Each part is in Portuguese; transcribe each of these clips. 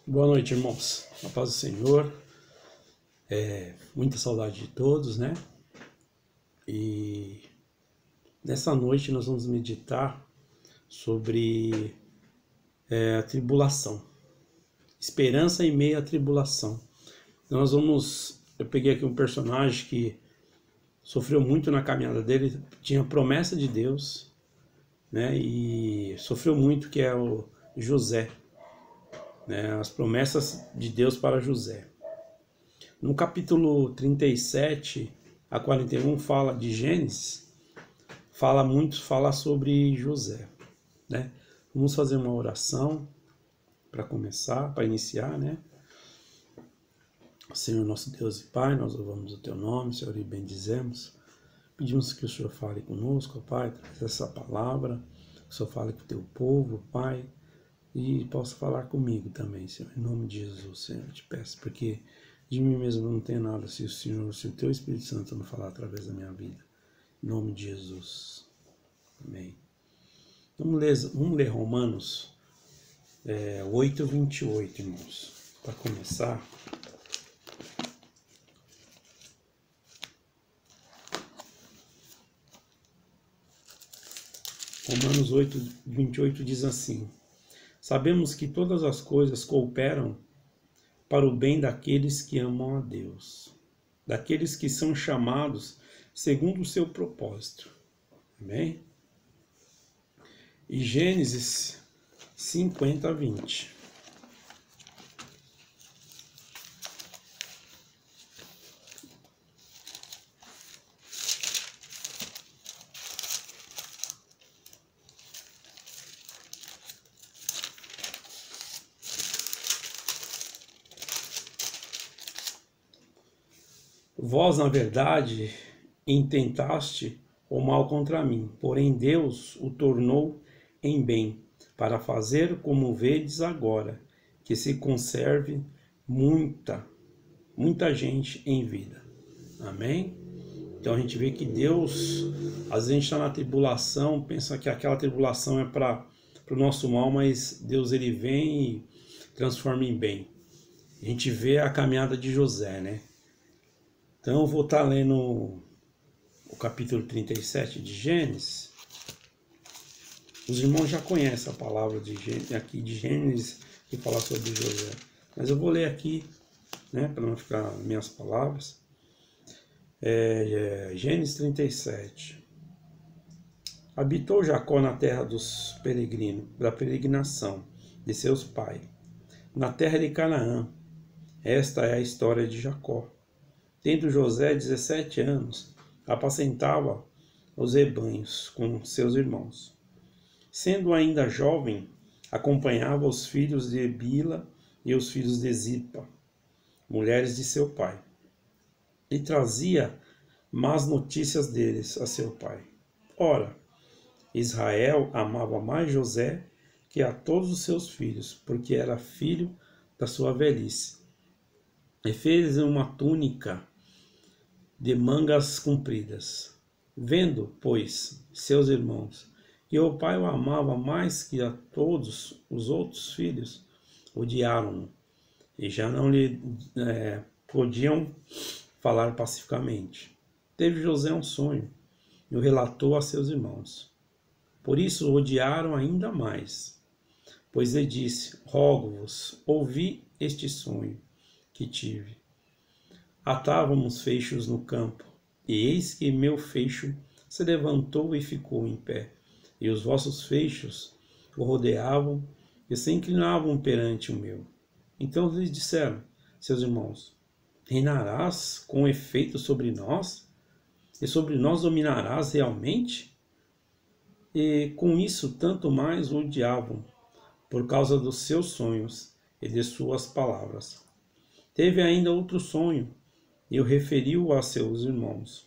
Boa noite, irmãos. A paz do Senhor. Muita saudade de todos, né? E nessa noite nós vamos meditar sobre a tribulação. Esperança em meio à tribulação. Eu peguei aqui um personagem que sofreu muito na caminhada dele, tinha promessa de Deus, né? E sofreu muito, que é o José, né? As promessas de Deus para José. No capítulo 37 a 41 fala de Gênesis, fala sobre José, né? Vamos fazer uma oração para começar, para iniciar, né? Senhor nosso Deus e Pai, nós louvamos o Teu nome, Senhor, e bendizemos. Pedimos que o Senhor fale conosco, Pai, traz essa palavra, que o Senhor fale com o Teu povo, Pai, e possa falar comigo também, Senhor, em nome de Jesus, Senhor, eu te peço, porque de mim mesmo não tem nada se o Teu Espírito Santo não falar através da minha vida, em nome de Jesus, amém. Vamos ler Romanos 8:28, irmãos, para começar. Romanos 8:28 diz assim: sabemos que todas as coisas cooperam para o bem daqueles que amam a Deus, daqueles que são chamados segundo o seu propósito. Amém? E Gênesis 50:20. Vós, na verdade, intentaste o mal contra mim, porém Deus o tornou em bem, para fazer como vedes agora, que se conserve muita gente em vida. Amém? Então a gente vê que Deus, às vezes a gente está na tribulação, pensa que aquela tribulação é para o nosso mal, mas Deus ele vem e transforma em bem. A gente vê a caminhada de José, né? Então eu vou estar lendo o capítulo 37 de Gênesis. Os irmãos já conhecem a palavra aqui de Gênesis que fala sobre José. Mas eu vou ler aqui, né, para não ficar minhas palavras. Gênesis 37. Habitou Jacó na terra dos peregrinos, da peregrinação de seus pais, na terra de Canaã. Esta é a história de Jacó. Tendo José 17 anos, apacentava os rebanhos com seus irmãos. Sendo ainda jovem, acompanhava os filhos de Bila e os filhos de Zilpa, mulheres de seu pai, e trazia más notícias deles a seu pai. Ora, Israel amava mais José que a todos os seus filhos, porque era filho da sua velhice. E fez uma túnica de mangas compridas. Vendo, pois, seus irmãos, que o pai o amava mais que a todos os outros filhos, odiaram-no, e já não lhe podiam falar pacificamente. Teve José um sonho, e o relatou a seus irmãos. Por isso o odiaram ainda mais, pois lhe disse: rogo-vos, ouvi este sonho que tive. Atávamos feixes no campo, e eis que meu feixo se levantou e ficou em pé, e os vossos feixes o rodeavam e se inclinavam perante o meu. Então lhes disseram seus irmãos: reinarás com efeito sobre nós? E sobre nós dominarás realmente? E com isso tanto mais o odiavam, por causa dos seus sonhos e de suas palavras. Teve ainda outro sonho, e o referiu a seus irmãos,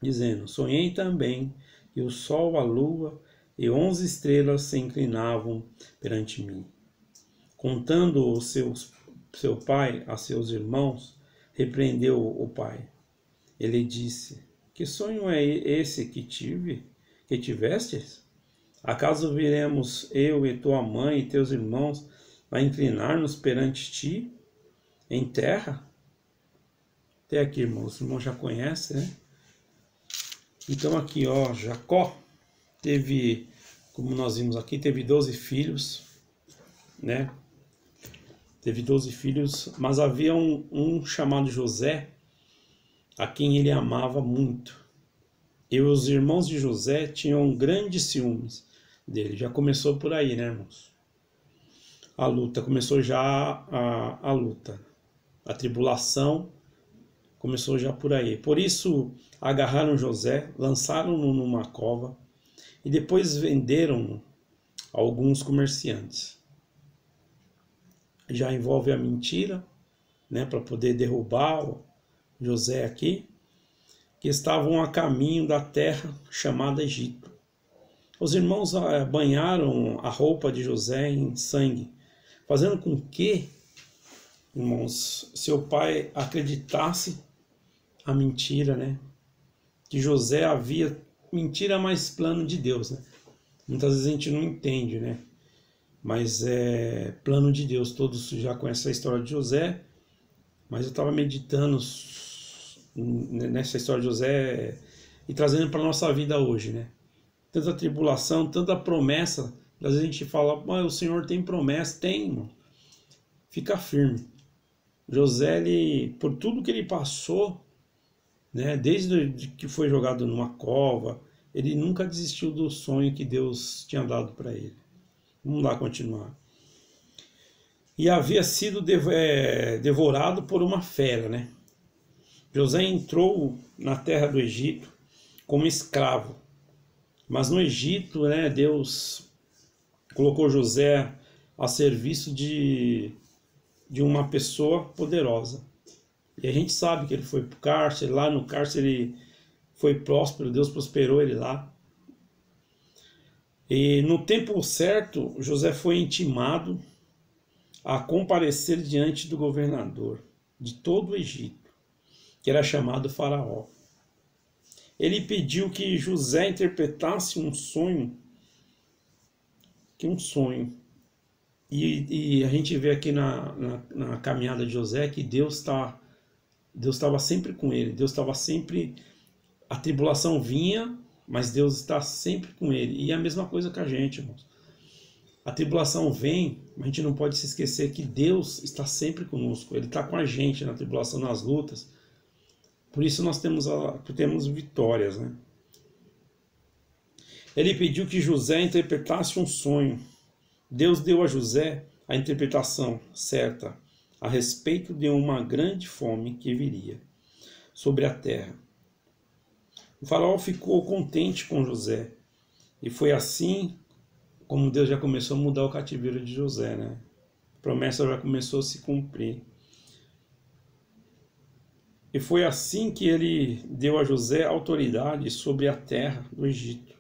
dizendo: sonhei também que o sol, a lua e 11 estrelas se inclinavam perante mim. Contando seu pai a seus irmãos, repreendeu o pai. Ele disse: que sonho é esse que tivestes? Acaso viremos eu e tua mãe e teus irmãos a inclinar-nos perante ti em terra? Até aqui, irmãos, os irmãos já conhecem, né? Então aqui, ó, Jacó teve, como nós vimos aqui, teve 12 filhos, né? Teve 12 filhos, mas havia um chamado José, a quem ele amava muito. E os irmãos de José tinham grandes ciúmes dele. Já começou por aí, né, irmãos? A luta, começou já a luta. A tribulação começou já por aí. Por isso, agarraram José, lançaram-no numa cova e depois venderam a alguns comerciantes. Já envolve a mentira, né, para poder derrubar o José aqui, que estavam a caminho da terra chamada Egito. Os irmãos banharam a roupa de José em sangue, fazendo com que, irmãos, seu pai acreditasse a mentira, né? Que José havia mentira mais plano de Deus, né? Muitas vezes a gente não entende, né? Mas é plano de Deus. Todos já conhecem a história de José, mas eu estava meditando nessa história de José e trazendo para a nossa vida hoje, né? Tanta tribulação, tanta promessa. Às vezes a gente fala, o Senhor tem promessa. Tem, irmão. Fica firme. José, ele, por tudo que ele passou, né, desde que foi jogado numa cova, ele nunca desistiu do sonho que Deus tinha dado para ele. Vamos lá continuar. E havia sido devorado por uma fera, né? José entrou na terra do Egito como escravo. Mas no Egito, né, Deus colocou José a serviço de uma pessoa poderosa. E a gente sabe que ele foi para o cárcere, lá no cárcere ele foi próspero, Deus prosperou ele lá. E no tempo certo, José foi intimado a comparecer diante do governador de todo o Egito, que era chamado Faraó. Ele pediu que José interpretasse um sonho, E a gente vê aqui na caminhada de José que Deus estava sempre com ele. Deus estava sempre... A tribulação vinha, mas Deus está sempre com ele. E é a mesma coisa com a gente, irmãos. A tribulação vem, mas a gente não pode se esquecer que Deus está sempre conosco. Ele está com a gente na tribulação, nas lutas. Por isso nós temos vitórias, né? Ele pediu que José interpretasse um sonho. Deus deu a José a interpretação certa a respeito de uma grande fome que viria sobre a terra. O faraó ficou contente com José. E foi assim como Deus já começou a mudar o cativeiro de José, né? A promessa já começou a se cumprir. E foi assim que ele deu a José autoridade sobre a terra do Egito.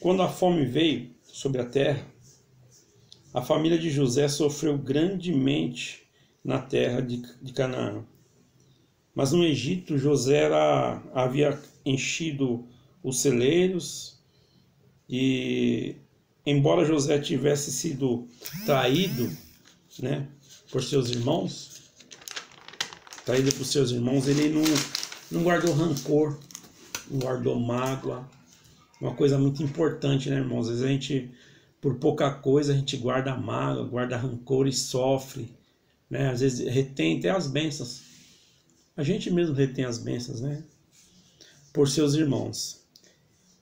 Quando a fome veio sobre a terra, a família de José sofreu grandemente na terra de Canaã. Mas no Egito, José havia enchido os celeiros e, embora José tivesse sido traído, né, por seus irmãos, ele não guardou rancor, não guardou mágoa. Uma coisa muito importante, né, irmãos? Às vezes a gente, por pouca coisa, a gente guarda mágoa, guarda rancor e sofre, né? Às vezes retém até as bênçãos. A gente mesmo retém as bênçãos, né? Por seus irmãos.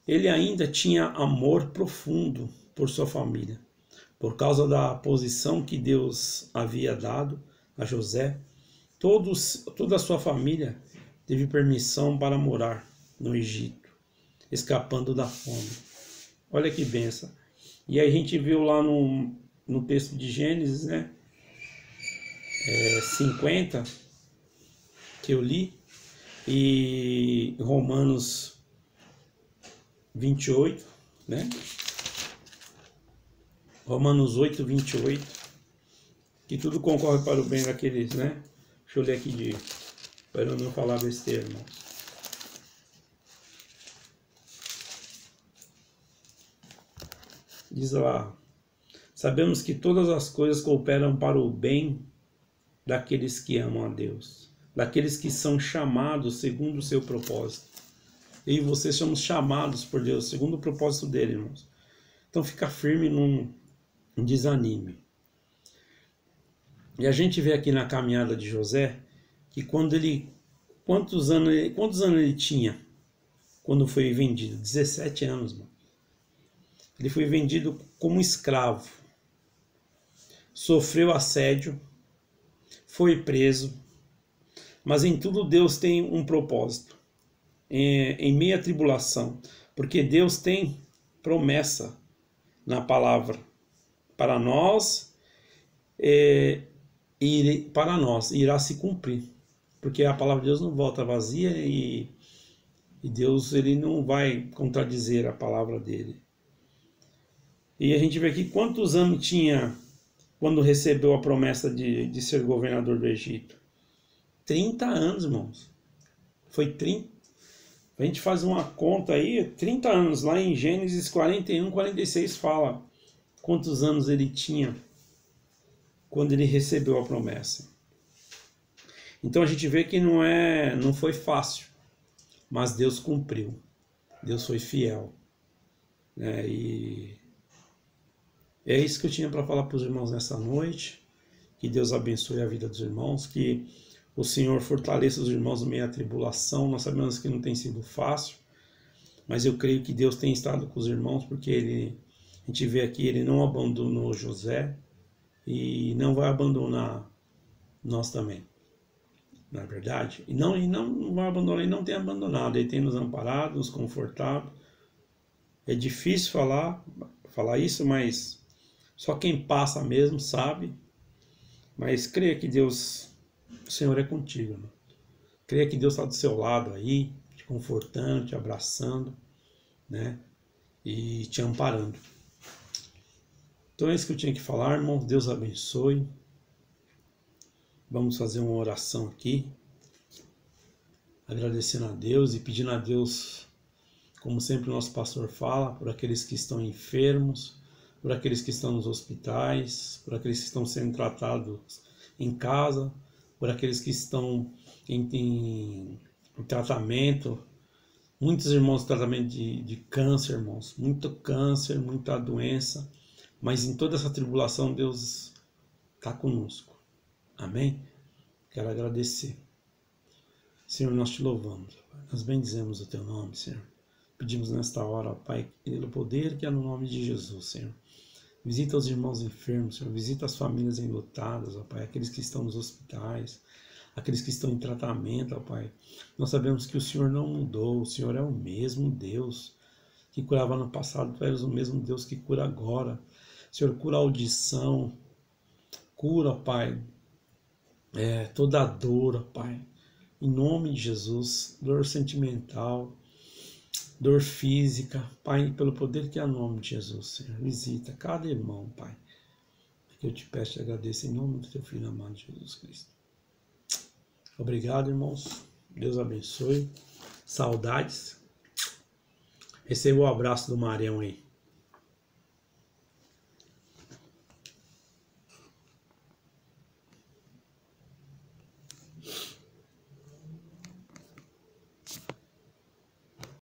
Ele ainda tinha amor profundo por sua família. Por causa da posição que Deus havia dado a José, toda a sua família teve permissão para morar no Egito, escapando da fome. Olha que benção. E aí a gente viu lá no texto de Gênesis, né? 50, que eu li, e Romanos 28, né? Romanos 8, 28, que tudo concorre para o bem daqueles, né? Deixa eu ler aqui para eu não falar besteira, irmão. Diz lá: Sabemos que todas as coisas cooperam para o bem daqueles que amam a Deus, daqueles que são chamados segundo o seu propósito. Eu e vocês somos chamados por Deus segundo o propósito dele, irmãos. Então fica firme, não desanime. E a gente vê aqui na caminhada de José que quantos anos ele tinha quando foi vendido? 17 anos, mano. Ele foi vendido como escravo. Sofreu assédio, foi preso, mas em tudo Deus tem um propósito. Em meio à tribulação, porque Deus tem promessa na palavra para nós, para nós irá se cumprir, porque a palavra de Deus não volta vazia e Deus ele não vai contradizer a palavra dele. E a gente vê aqui quantos anos tinha quando recebeu a promessa de ser governador do Egito. 30 anos, irmãos. Foi 30. A gente faz uma conta aí, 30 anos. Lá em Gênesis 41, 46 fala quantos anos ele tinha quando ele recebeu a promessa. Então a gente vê que não foi fácil, mas Deus cumpriu. Deus foi fiel. E é isso que eu tinha para falar para os irmãos nessa noite. Que Deus abençoe a vida dos irmãos, que o Senhor fortaleça os irmãos no meio da tribulação. Nós sabemos que não tem sido fácil, mas eu creio que Deus tem estado com os irmãos, porque a gente vê aqui, ele não abandonou José e não vai abandonar nós também. Não é verdade? E não vai abandonar, ele não tem abandonado, ele tem nos amparado, nos confortado. É difícil falar isso, mas só quem passa mesmo sabe. Mas creia que Deus, o Senhor é contigo, irmão. Creia que Deus está do seu lado aí, te confortando, te abraçando, né? E te amparando. Então é isso que eu tinha que falar, irmão. Deus abençoe. Vamos fazer uma oração aqui, agradecendo a Deus e pedindo a Deus, como sempre o nosso pastor fala, por aqueles que estão enfermos, por aqueles que estão nos hospitais, por aqueles que estão sendo tratados em casa, por aqueles que estão em tratamento. Muitos irmãos em tratamento de câncer, irmãos, muito câncer, muita doença, mas em toda essa tribulação Deus está conosco. Amém? Quero agradecer. Senhor, nós te louvamos. Nós bendizemos o teu nome, Senhor. Pedimos nesta hora, Pai, pelo poder que é no nome de Jesus, Senhor. Visita os irmãos enfermos, Senhor. Visita as famílias enlutadas, ó Pai. Aqueles que estão nos hospitais, aqueles que estão em tratamento, ó Pai. Nós sabemos que o Senhor não mudou. O Senhor é o mesmo Deus que curava no passado. Tu és o mesmo Deus que cura agora. Senhor, cura a audição. Cura, ó Pai, toda a dor, ó Pai. Em nome de Jesus. Dor sentimental, dor física, Pai, pelo poder que é o nome de Jesus, Senhor. Visita cada irmão, Pai. Que eu te peço e agradeço em nome do teu Filho amado Jesus Cristo. Obrigado, irmãos. Deus abençoe. Saudades. Receba o abraço do Marião aí.